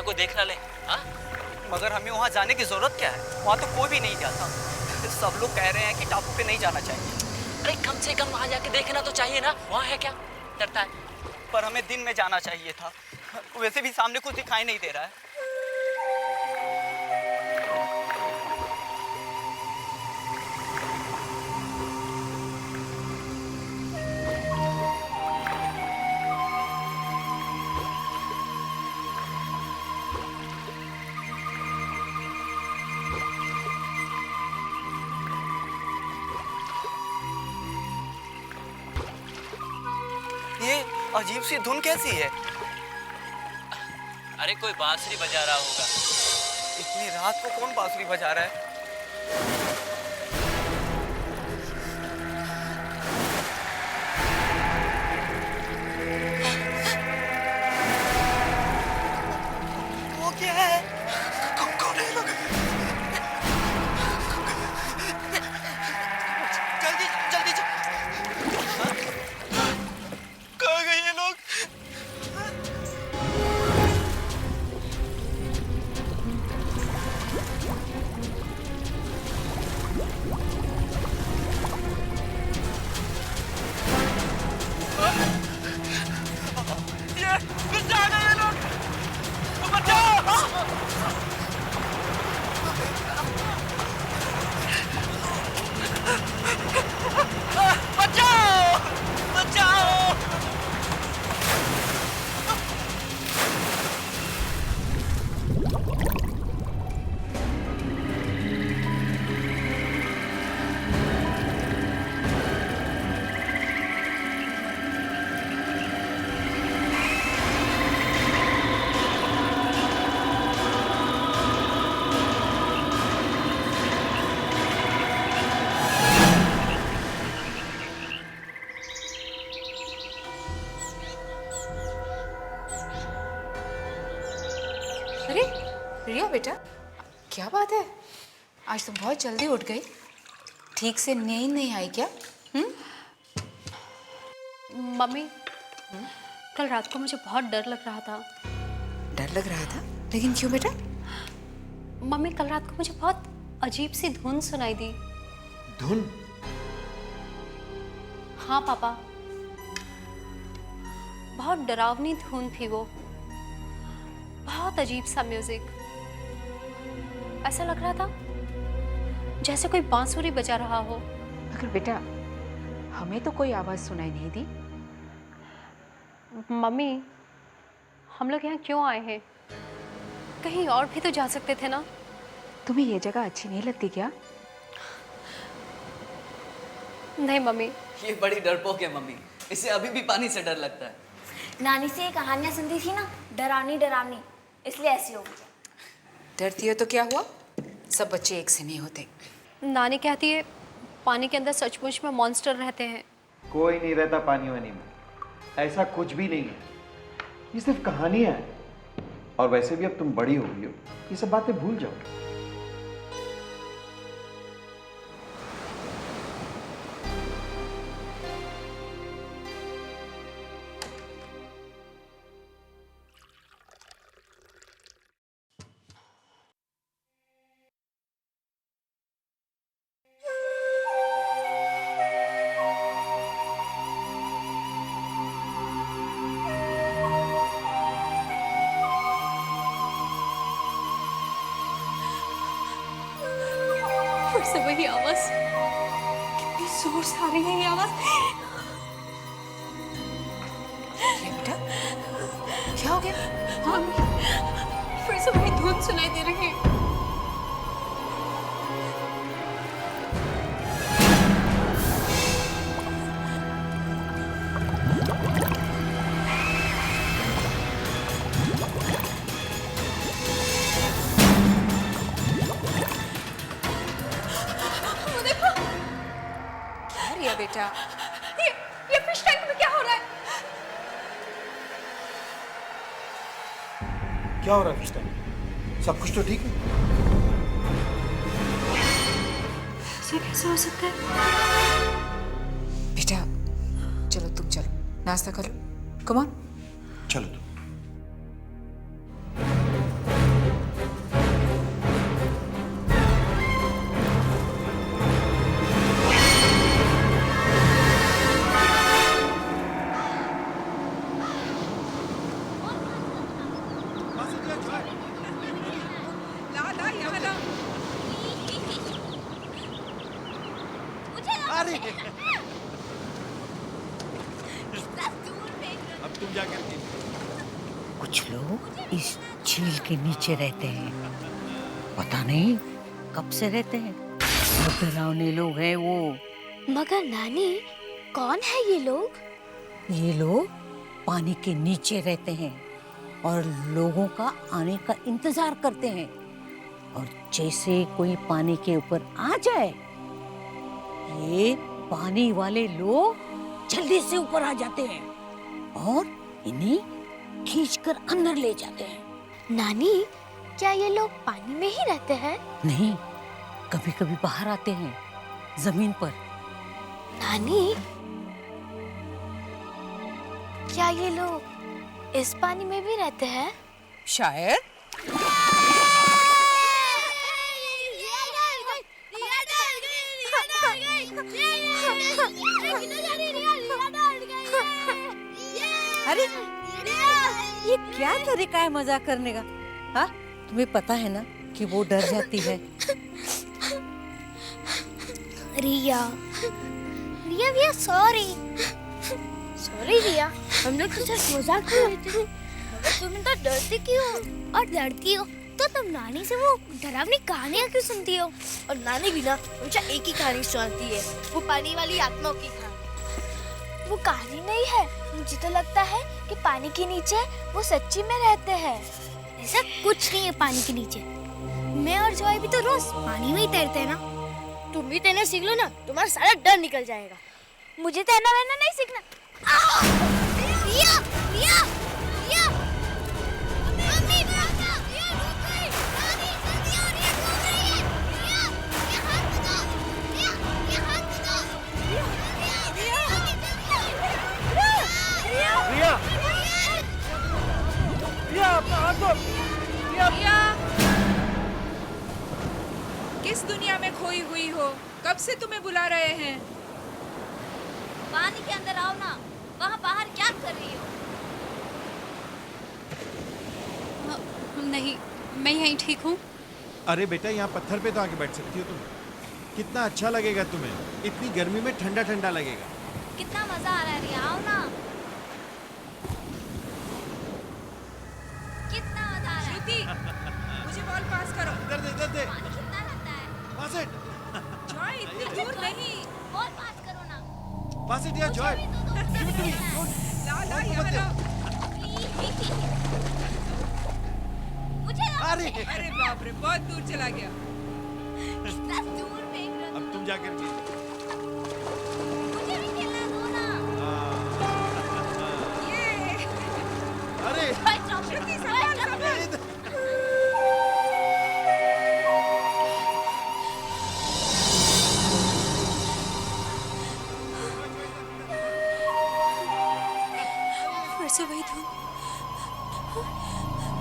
कोई देख ना ले। हाँ, मगर हमें वहाँ जाने की जरूरत क्या है? वहाँ तो कोई भी नहीं जाता। सब लोग कह रहे हैं कि टापू पे नहीं जाना चाहिए। अरे कम से कम वहाँ जाके देखना तो चाहिए ना, वहाँ है क्या, डरता है? पर हमें दिन में जाना चाहिए था। वैसे भी सामने कुछ दिखाई नहीं दे रहा है। ये अजीब सी धुन कैसी है? अरे कोई बांसुरी बजा रहा होगा। इतनी रात को कौन बांसुरी बजा रहा है? वो क्या है? कौन है लोग? जल्दी जल्दी कहाँ गए ये लोग? ये फिर से आ गए ये लोग। बचाओ! बचाओ! बचाओ! अरे रिया बेटा, क्या बात है? आज तुम बहुत जल्दी उठ गई। ठीक से नींद नहीं आई क्या? मम्मी, कल रात को मुझे बहुत डर लग रहा था। डर लग रहा था? लेकिन क्यों बेटा? मम्मी, कल रात को मुझे बहुत अजीब सी धुन सुनाई दी। धुन? हाँ पापा, बहुत डरावनी धुन थी वो। बहुत अजीब सा म्यूजिक। ऐसा लग रहा था जैसे कोई बांसुरी बजा रहा हो। मगर बेटा, हमें तो कोई आवाज सुनाई नहीं दी। मम्मी, हम लोग यहाँ क्यों आए हैं? कहीं और भी तो जा सकते थे ना। तुम्हें ये जगह अच्छी नहीं लगती क्या? नहीं मम्मी। ये बड़ी डरपोक है मम्मी, इसे अभी भी पानी से डर लगता है। नानी से ये कहानियां सुनती थी ना, डरावनी डरावनी, इसलिए ऐसी हो गई। डरती हो तो क्या हुआ? सब बच्चे एक से नहीं होते। नानी कहती है पानी के अंदर सचमुच में मॉन्स्टर रहते हैं। कोई नहीं रहता पानी वानी में, ऐसा कुछ भी नहीं है। ये सिर्फ कहानियां हैं। और वैसे भी अब तुम बड़ी हो गई हो, ये सब बातें भूल जाओ। फिर से वही आवाज, कितनी जोर से आ रही है ये आवाज। ये बेटा, क्या हो गया? हाँ, फिर से वही धुन सुनाई दे रही है। क्या रिया बेटा? ये फिश टैंक में क्या हो रहा है? क्या हो रहा है फिश टैंक? सब कुछ तो ठीक है? ऐसे कैसे हो सकता है? बेटा चलो, तुम चलो, नाश्ता करो। Come on. चलो तुम। अरे अब तुम जा करके। कुछ लोग इस झील के नीचे रहते हैं, पता नहीं कब से रहते हैं। बहुत डरावने लोग हैं वो। मगर नानी, कौन है ये लोग? ये लोग पानी के नीचे रहते हैं और लोगों का आने का इंतजार करते हैं, और जैसे कोई पानी के ऊपर आ जाए, ये पानी वाले लोग जल्दी से ऊपर आ जाते हैं और इन्हें खींचकर अंदर ले जाते हैं। नानी, क्या ये लोग पानी में ही रहते हैं? नहीं, कभी कभी बाहर आते हैं जमीन पर। नानी, क्या ये लोग इस पानी में भी रहते हैं? शायद। अरे ये क्या तरीका है मजाक करने का? हाँ, तुम्हें पता है ना कि वो डर जाती है। रिया, रिया रिया सॉरी सॉरी रिया, हम लोग तो सिर्फ मजाक कर रहे थे। मगर तुम इतना डरती क्यों हो? और डरती हो तो तुम नानी से वो डरावनी कहानियाँ क्यों सुनती हो? और नानी भी ना हमेशा एक ही कहानी सुनाती है, वो पानी वाली आत्माओं की कहानी। वो कहानी नहीं है, मुझे तो लगता है कि पानी के नीचे वो सच्ची में रहते हैं। ऐसा कुछ नहीं है पानी के नीचे। मैं और जॉय भी तो रोज पानी में ही तैरते हैं ना। तुम भी तैरना सीख लो ना, तुम्हारा सारा डर निकल जाएगा। मुझे तैरना वैरना नहीं सीखना। रिया, रिया, रिया, मम्मी, रिया डूब गई। नानी, जल्दी आओ, रिया डूब रही है। रिया, रिया हाथ बताओ। रिया, रिया हाथ बताओ। रिया, रिया, रिया, रिया, रिया अपना हाथ दो। रिया, किस दुनिया में खोई हुई हो? कब से तुम्हें बुला रहे हैं? पानी के अंदर आओ ना, वहाँ बाहर क्या कर रही हो? नहीं, मैं यहीं ठीक हूँ। अरे बेटा, यहाँ पत्थर पे तो आके बैठ सकती हो तुम। कितना अच्छा लगेगा तुम्हें, इतनी गर्मी में ठंडा ठंडा लगेगा। कितना मजा आ रहा है रिया, आओ ना। कितना मजा आ रहा है। श्रुति, मुझे बॉल पास करो। इधर दे, इधर दे। पानी कितना लगता है? पास इट, जॉय, इतनी दूर नहीं। बॉल पास करो ना। पास इट यार Joy. Give it to me. ला ला यहाँ ला। मुझे ना अरे अरे बाप रे, बहुत दूर चला गया। कितना दूर फेंक रहे हो। अब तुम जाकर के। मुझे भी खेलना दो ना। ये अरे श्रुति, संभाल संभाल। फिर से वही धुन।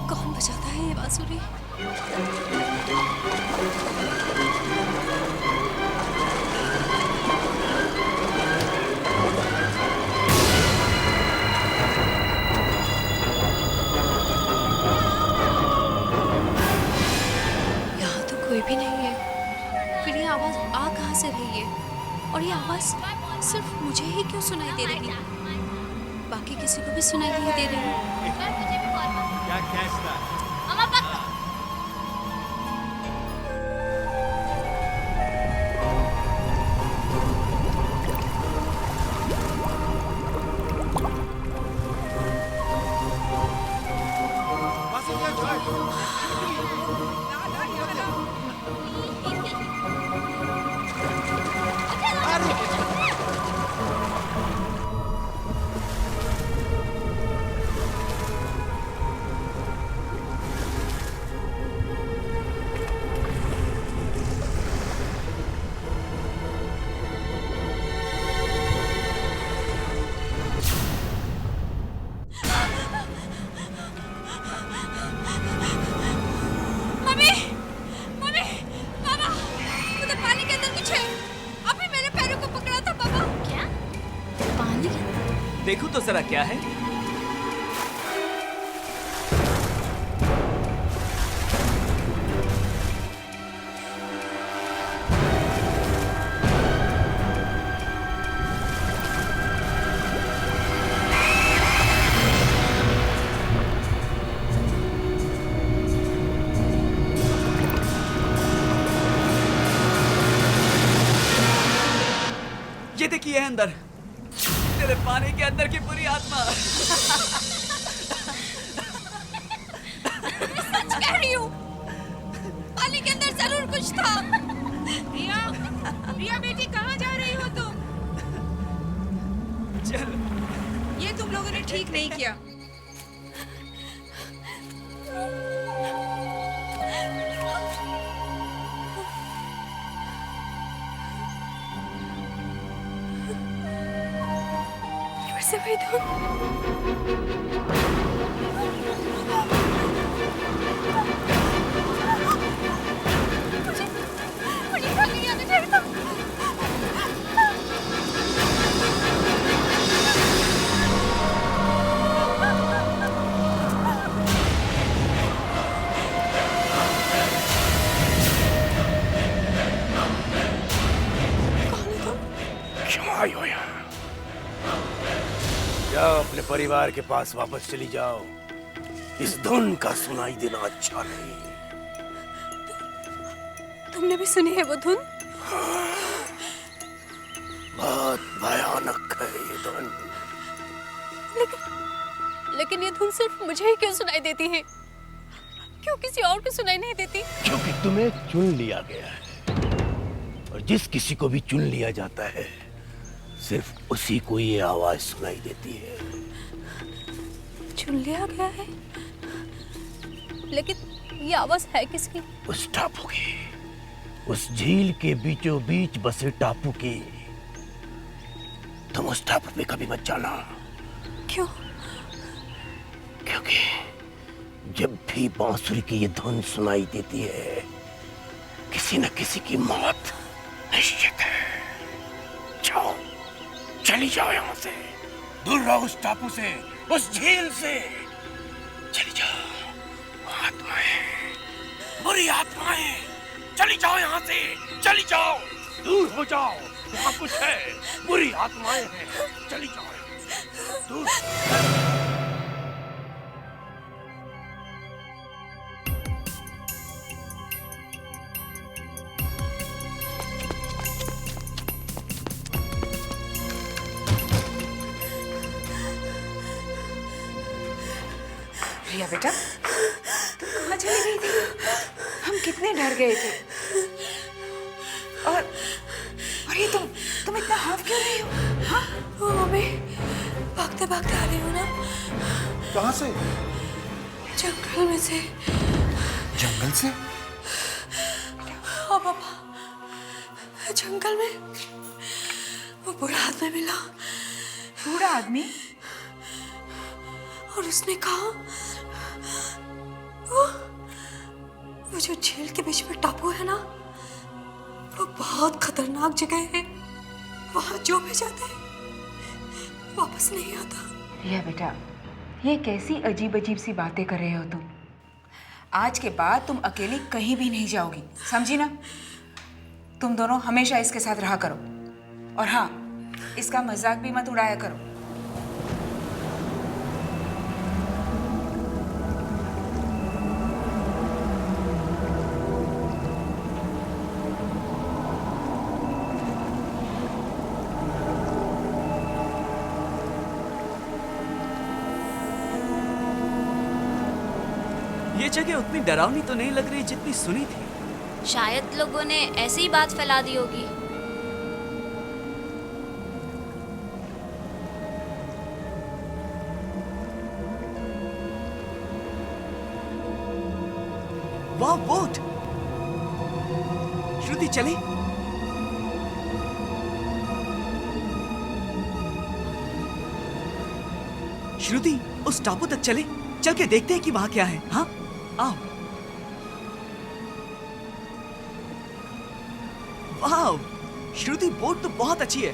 कौन बजाता है ये बांसुरी? यहाँ तो कोई भी नहीं है। फिर ये आवाज आ कहाँ से रही है? और ये आवाज सिर्फ मुझे ही क्यों सुनाई दे रही है? बाकी किसी को भी सुनाई नहीं दे रही है। मुझे भी बॉल पास। क्या कैच था? मम्मा पकड़ो। पास इट यार जॉय। ला ला यहाँ ला। मम्मी, मम्मी, पापा, उधर पानी के अंदर कुछ है। अभी मेरे पैरों को पकड़ा था पापा। क्या? पानी के अंदर? देखो तो जरा क्या है। देखी है अंदर, तेरे पानी के अंदर की बुरी आत्मा। सच कह रही हूँ, पानी के अंदर जरूर कुछ था। रिया, रिया बेटी कहाँ जा रही हो तुम? चल, ये तुम लोगों ने ठीक नहीं किया। फिर से वही धुन। मुझे कल नहीं आना चाहिए था। क्यों आई हो यहाँ? जाओ अपने परिवार के पास वापस चली जाओ। इस धुन का सुनाई देना अच्छा नहीं। तुमने भी सुनी है वो धुन? बहुत भयानक है ये धुन। लेकिन ये धुन सिर्फ मुझे ही क्यों सुनाई देती है? क्यों किसी और को सुनाई नहीं देती? क्योंकि तुम्हें चुन लिया गया है, और जिस किसी को भी चुन लिया जाता है सिर्फ उसी को ये आवाज सुनाई देती है। चुन लिया गया है, लेकिन ये आवाज है किसकी? उस टापू की, उस झील के बीचों बीच बसे टापू की। तुम उस टापू पे कभी मत जाना। क्यों? क्योंकि जब भी बांसुरी की ये धुन सुनाई देती है, किसी न किसी की मौत निश्चित है। जाओ, चली जाओ यहाँ से, दूर रहो उस टापू से, उस झील से। चली जाओ आत्माएं, बुरी आत्माएं, चली जाओ यहाँ से, चली जाओ, दूर हो जाओ। यहाँ कुछ है, बुरी आत्माएं हैं, चली जाओ दूर। रिया बेटा, तुम कहाँ चली गई थी? हम कितने डर गए थे। और ये तुम इतना हाफ क्यों रही हो? हाँ? मम्मी, भागते भागते आ रही हूँ ना। कहाँ से? जंगल में से। जंगल से? हाँ पापा, जंगल में वो बूढ़ा आदमी मिला। बूढ़ा आदमी? और उसने कहा वो जो झील के बीच में टापू है ना, वो बहुत खतरनाक जगह है। वहां जो भी जाता है वापस नहीं आता। रिया बेटा, ये कैसी अजीब अजीब सी बातें कर रहे हो तुम? आज के बाद तुम अकेली कहीं भी नहीं जाओगी, समझी ना? तुम दोनों हमेशा इसके साथ रहा करो। और हाँ, इसका मजाक भी मत उड़ाया करो। ये जगह उतनी डरावनी तो नहीं लग रही जितनी सुनी थी। शायद लोगों ने ऐसी ही बात फैला दी होगी। वाह, बोट! श्रुति चले। श्रुति, उस टापू तक चले, चल के देखते हैं कि वहां क्या है। हाँ, आओ। वाह, श्रुति, बोट तो बहुत अच्छी है।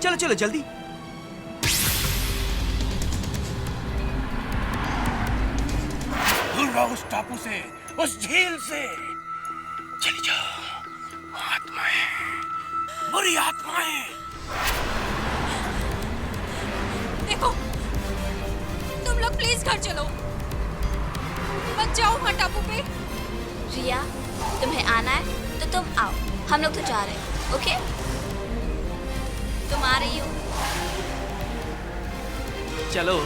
चलो चलो जल्दी। दूर रहो उस टापू से, उस झील से। चली जाओ आत्माएं, बुरी आत्माएं। देखो, तुम लोग प्लीज घर चलो, मत जाओ वहाँ टापू पे। रिया, तुम्हें आना है तो तुम आओ, हम लोग तो जा रहे हैं। ओके? तुम आ रही हो? चलो।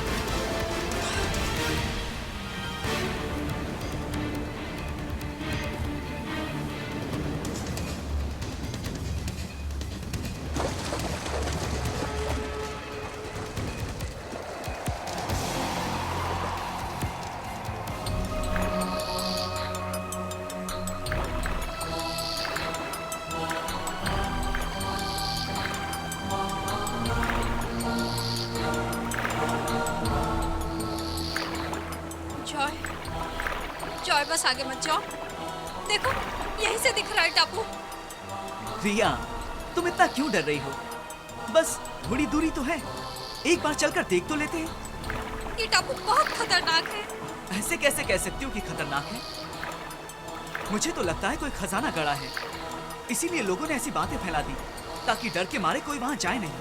जॉय, जॉय बस आगे मत जाओ। देखो यहीं से दिख रहा है टापू। रिया, तुम इतना क्यों डर रही हो? बस थोड़ी दूरी तो है, एक बार चलकर देख तो लेते हैं। ये टापू बहुत खतरनाक है। ऐसे कैसे कह सकती हो कि खतरनाक है? मुझे तो लगता है कोई खजाना गड़ा है, इसीलिए लोगों ने ऐसी बातें फैला दी ताकि डर के मारे कोई वहां जाए नहीं।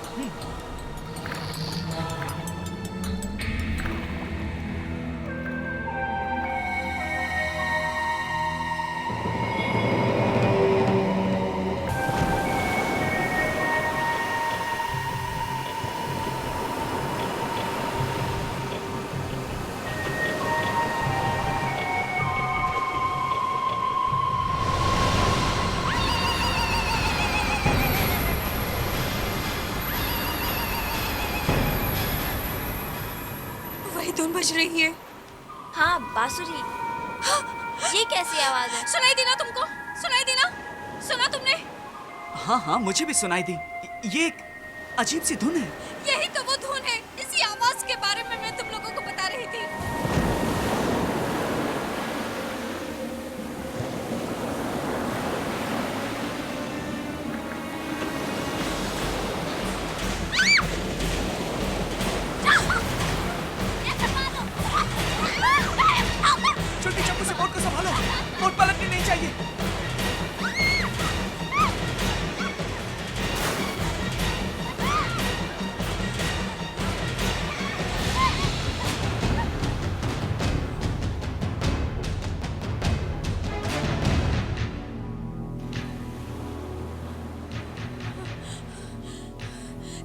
वही धुन बज रही है। हाँ, बांसुरी। ये कैसी आवाज है? सुनाई दी ना तुमको? सुनाई दी ना? सुना तुमने? हाँ हाँ, मुझे भी सुनाई दी। ये एक अजीब सी धुन है। यही तो वो धुन है। इसी आवाज के बारे में मैं तुम लोगों को बता रही थी। जल्दी चाकू से बोट को संभालो, बोट पलटनी नहीं चाहिए।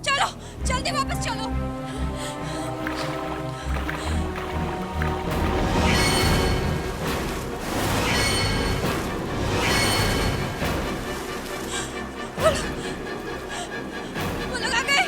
चलो जल्दी वापस चलो। वो लोग आ गए।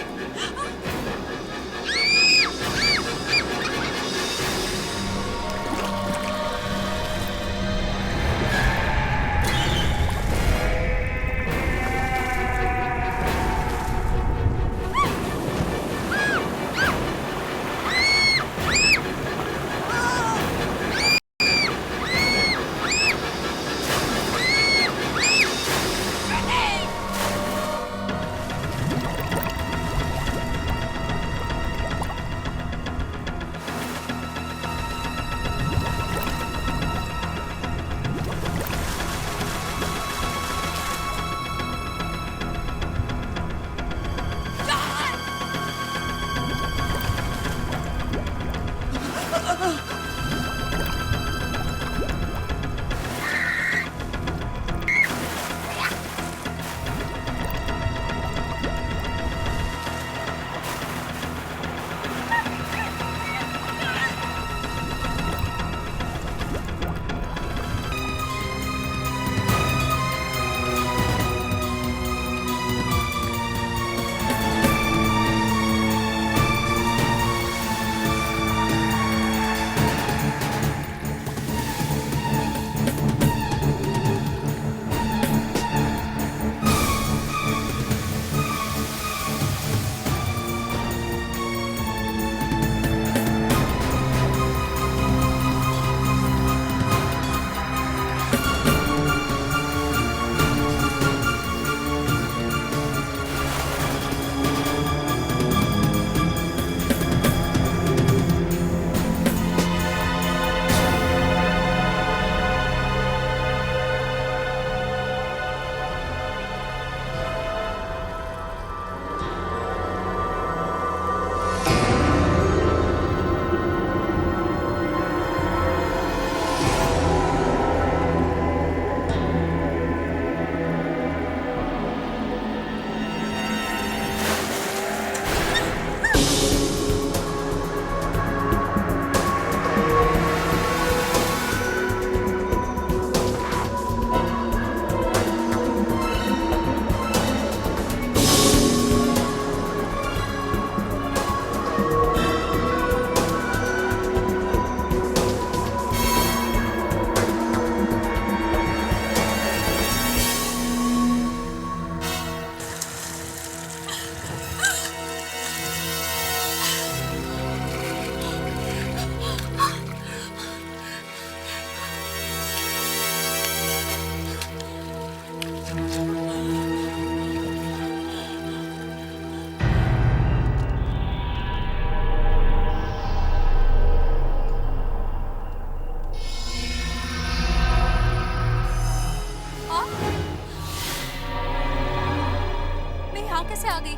कैसे आ गई?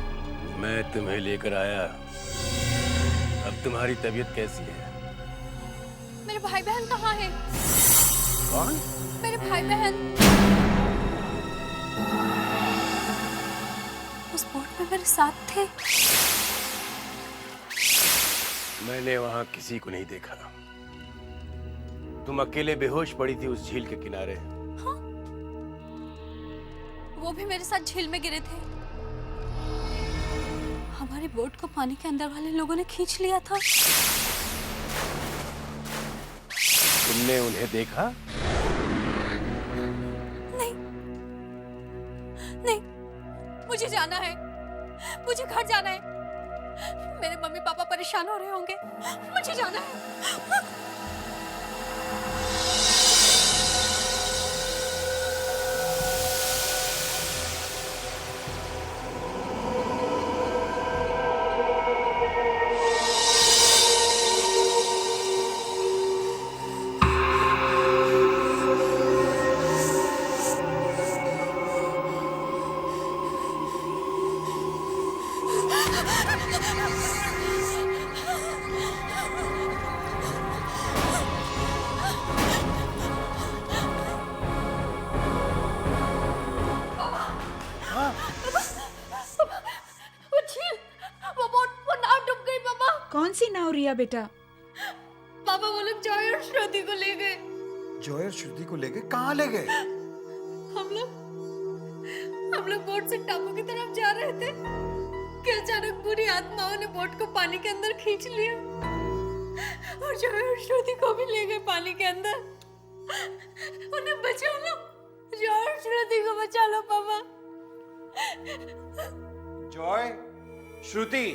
मैं तुम्हें लेकर आया। अब तुम्हारी तबीयत कैसी है? मेरे भाई बहन कहाँ हैं? कौन? मेरे भाई बहन उस बोट में मेरे साथ थे। मैंने वहां किसी को नहीं देखा। तुम अकेले बेहोश पड़ी थी उस झील के किनारे। हाँ? वो भी मेरे साथ झील में गिरे थे। हमारी बोट को पानी के अंदर वाले लोगों ने खींच लिया था। तुमने उन्हें देखा? नहीं, नहीं, मुझे जाना है, मुझे घर जाना है। मेरे मम्मी पापा परेशान हो रहे होंगे, मुझे जाना है। कौन सी नाव रिया बेटा? पापा वो लोग जॉय और श्रुति को ले गए। जॉय और श्रुति को ले गए? कहाँ ले गए? हम लोग बोट से टापू की तरफ जा रहे थे कि अचानक बुरी आत्माओं ने बोट को पानी के अंदर खींच लिया और जॉय और श्रुति को भी ले गए पानी के अंदर। उन्हें बचा लो, जॉय और श्रुति को बचा लो पापा। जॉय, श्रुति।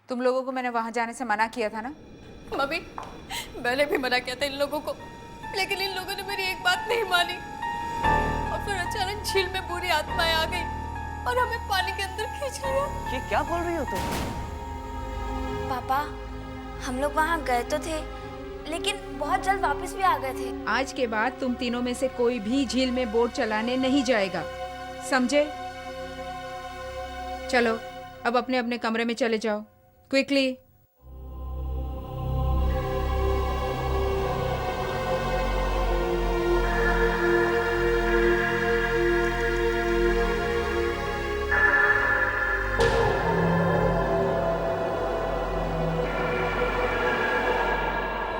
तुम लोगों को मैंने वहां जाने से मना किया था ना? मम्मी, मैंने भी मना किया था इन लोगों को, लेकिन इन लोगों ने मेरी एक बात नहीं मानी और फिर अचानक झील में बुरी आत्माएं आ गई और हमें पानी के अंदर खींच लिया। ये क्या बोल रही हो तुम? पापा, हम लोग वहाँ गए तो थे, लेकिन बहुत जल्द वापस भी आ गए थे। आज के बाद तुम तीनों में से कोई भी झील में बोट चलाने नहीं जाएगा, समझे? चलो अब अपने अपने कमरे में चले जाओ, क्विकली।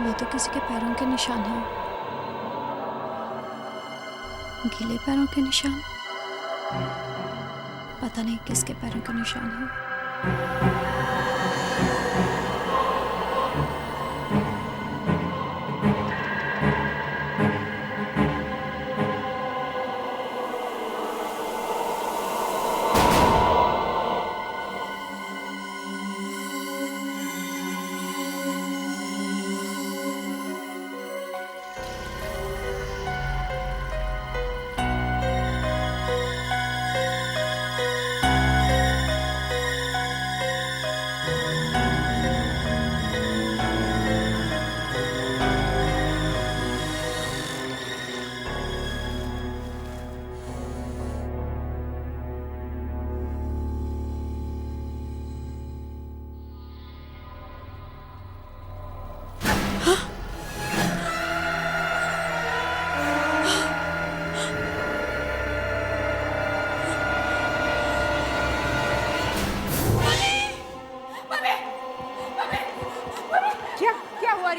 ये तो किसी के पैरों के निशान हैं, गीले पैरों के निशान। पता नहीं किसके पैरों के निशान हैं।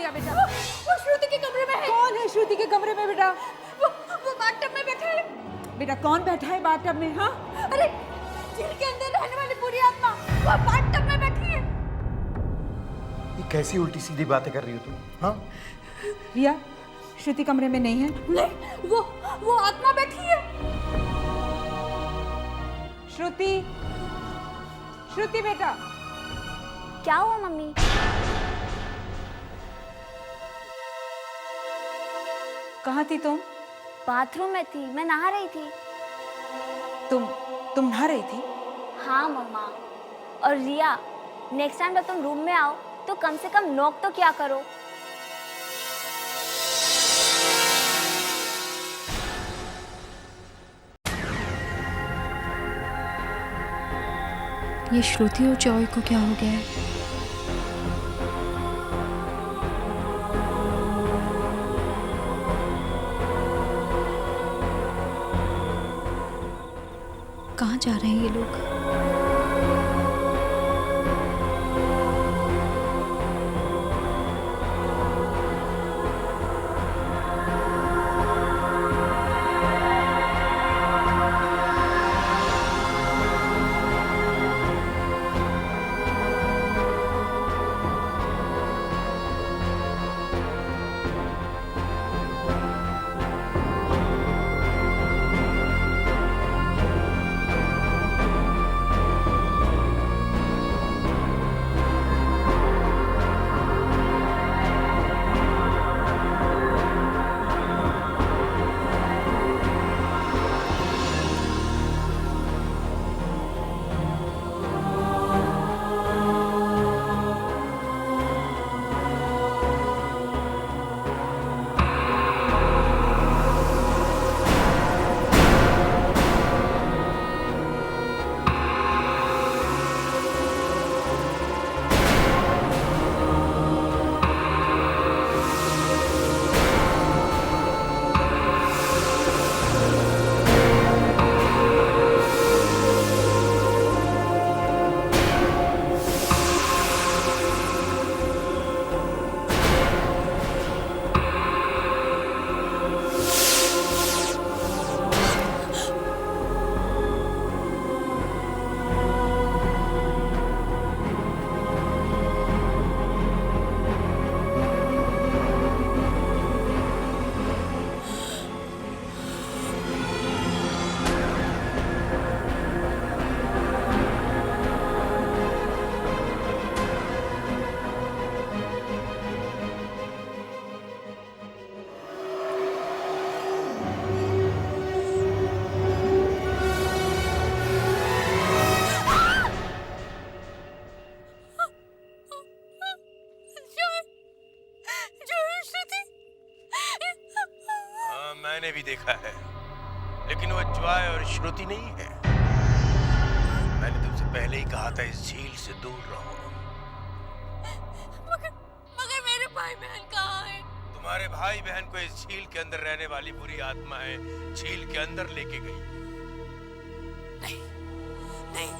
बेटा? वो श्रुति के कमरे में है। कौन है श्रुति के कमरे में बेटा? वो बाथटब में बैठा है। बेटा कौन बैठा है बाथटब में? हाँ, अरे झील के अंदर रहने वाली बुरी आत्मा वो बाथटब में बैठी है। ये कैसी उल्टी सीधी बातें कर रही हो तुम? हाँ रिया, श्रुति कमरे में नहीं है। नहीं, वो आत्मा बैठी है। श्रुति, श्रुति बेटा। क्या हुआ मम्मी? कहाँ थी तुम? बाथरूम में थी, मैं नहा रही थी। तुम नहा रही थी? हाँ मम्मा। और रिया, नेक्स्ट टाइम जब तुम रूम में आओ तो कम से कम नॉक तो क्या करो। ये श्रुति और जॉय को क्या हो गया है? कहाँ जा रहे हैं ये लोग? मैंने भी देखा है, लेकिन वो जॉय और श्रुति नहीं है। मैंने तुमसे पहले ही कहा था इस झील से दूर रहो। मगर मेरे भाई बहन कहाँ हैं? तुम्हारे भाई बहन को इस झील के अंदर रहने वाली बुरी आत्माएं झील के अंदर लेके गई। नहीं,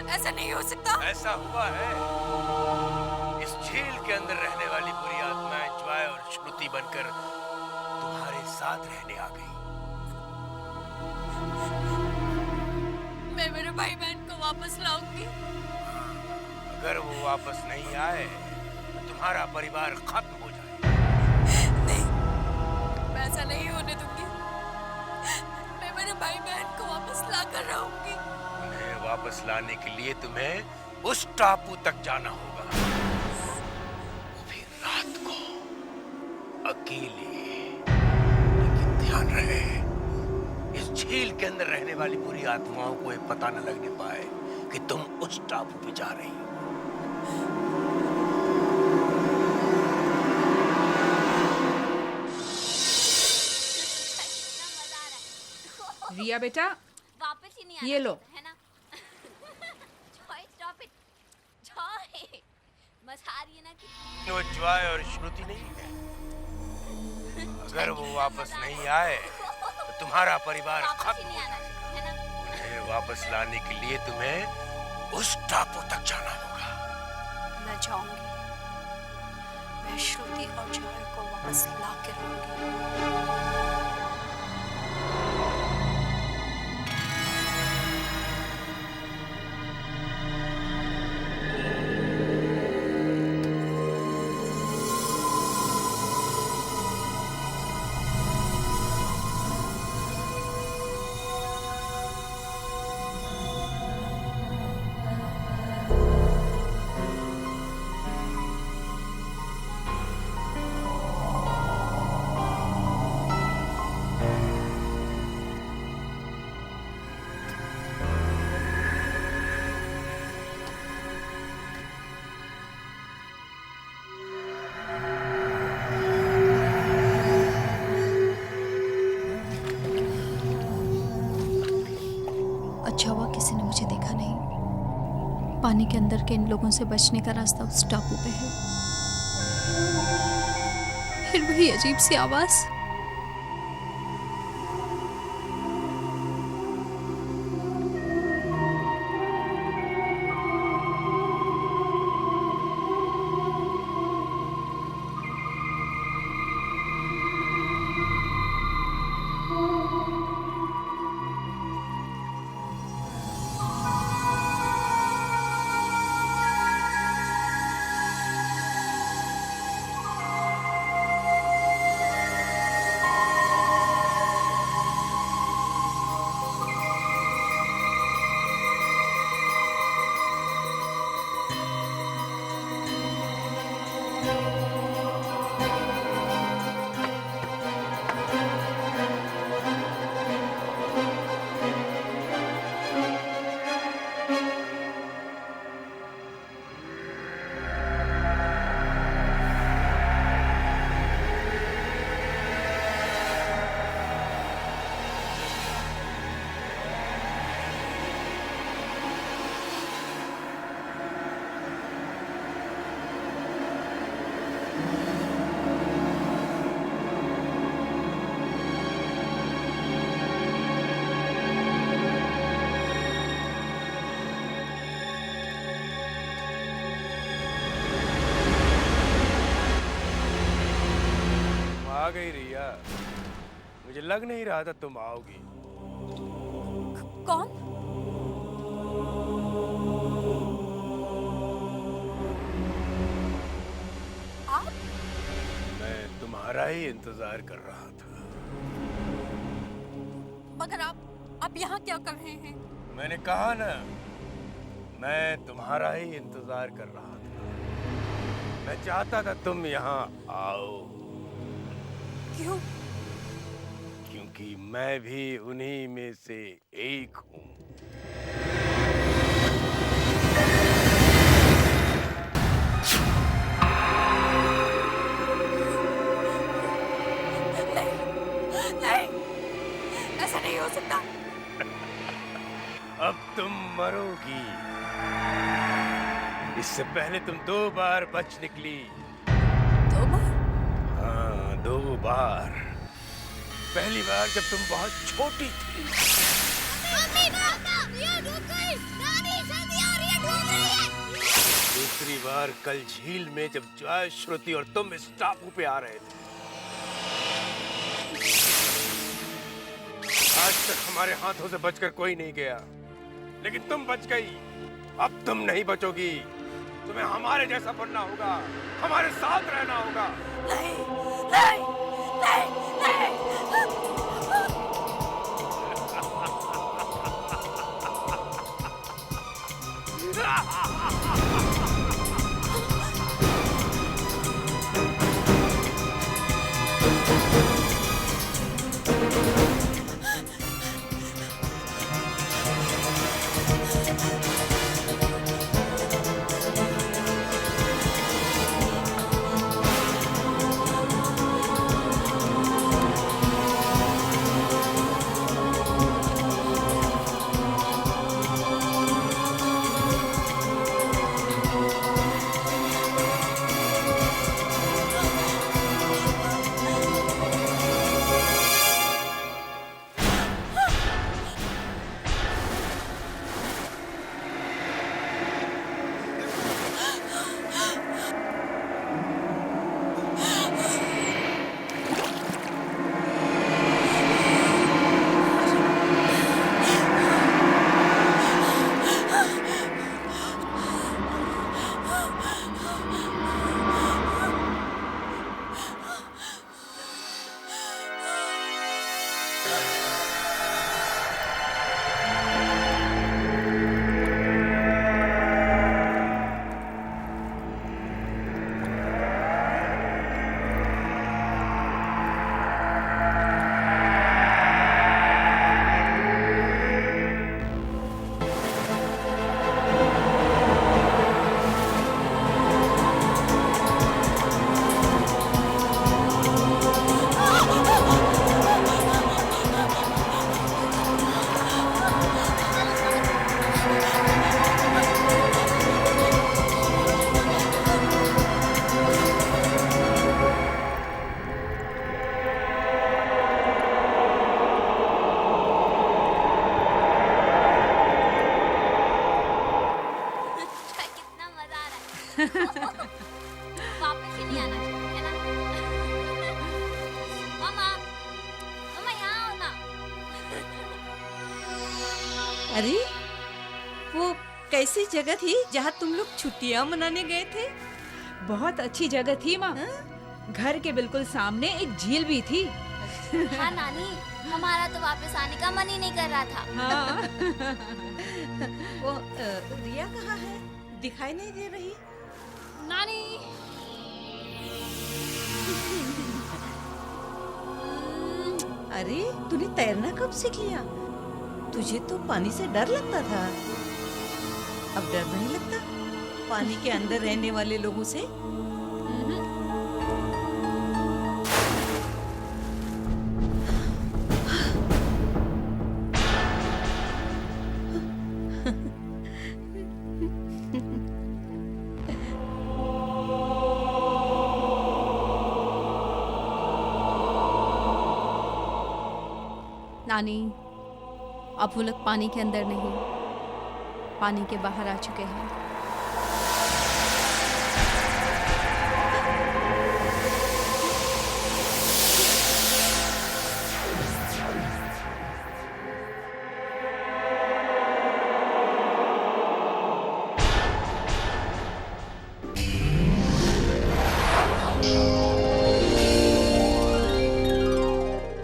ऐसा नहीं हो सकता। ऐसा हुआ है। इस झील के अंदर रहने वाली बुरी आत्माएं जॉय और श्रुति बनकर तुम्हारे साथ रहने आ गई। मैं मेरे भाई बहन को वापस लाऊंगी। अगर वो वापस नहीं आए तो तुम्हारा परिवार खत्म हो जाए। नहीं, मैं ऐसा नहीं होने दूंगी। मैं मेरे भाई बहन को वापस ला कर रहूंगी। उन्हें वापस लाने के लिए तुम्हें उस टापू तक जाना होगा, वो भी रात को, अकेले। लेकिन ध्यान रहे, इस झील के अंदर रहने वाली बुरी आत्माओं को ये पता न लगने पाए कि तुम उस टापू पे जा रही हो। रिया बेटा, वापस ही नहीं आना ये लो। है ना? Joy stop it. जॉय, मजा आ रही है ना कि वो जॉय और श्रुति नहीं है। अगर वो वापस नहीं आए तो तुम्हारा परिवार खत्म हो जाए। है ना? उन्हें वापस लाने के लिए तुम्हें उस टापू तक जाना होगा। मैं जाऊंगी। मैं श्रुति और जॉय को वापस ला के रहूंगी। के अंदर के इन लोगों से बचने का रास्ता उस टापू पे है। फिर वही अजीब सी आवाज। आ गई रिया, मुझे लग नहीं रहा था तुम आओगी। कौन? आप? मैं तुम्हारा ही इंतजार कर रहा था। मगर आप यहाँ क्या कर रहे हैं? मैंने कहा ना, मैं तुम्हारा ही इंतजार कर रहा था। मैं चाहता था तुम यहाँ आओ। क्यों? क्योंकि मैं भी उन्हीं में से एक हूँ। नहीं, ऐसा नहीं हो सकता। अब तुम मरोगी। इससे पहले तुम 2 बार बच निकली। 2 बार? हाँ, 2 बार। पहली बार जब तुम बहुत छोटी थी। मम्मी, पापा, ये डूब गई। नानी, जल्दी आ रही है, डूब रही है। दूसरी बार कल झील में जब जॉय, श्रुति और तुम इस टापू पे आ रहे थे। आज तक हमारे हाथों से बचकर कोई नहीं गया, लेकिन तुम बच गई। अब तुम नहीं बचोगी। तुम्हें हमारे जैसा बनना होगा, हमारे साथ रहना होगा। नहीं, नहीं, नहीं, नहीं। अरे वो कैसी जगह थी जहाँ तुम लोग छुट्टियाँ मनाने गए थे? बहुत अच्छी जगह थी माँ। घर के बिल्कुल सामने एक झील भी थी। हाँ नानी, हमारा तो वापस आने का मन ही नहीं कर रहा था। हाँ। वो रिया कहाँ है? दिखाई नहीं दे रही। नानी, अरे तूने तैरना कब सीख लिया? तुझे तो पानी से डर लगता था, अब डर नहीं लगता पानी के अंदर रहने वाले लोगों से? नानी, अब वो लोग पानी के अंदर नहीं, पानी के बाहर आ चुके हैं।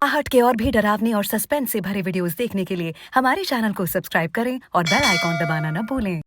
आहट के और भी डरावनी और सस्पेंस से भरे वीडियोस देखने के लिए हमारे चैनल को सब्सक्राइब करें और बेल आइकॉन दबाना न भूलें।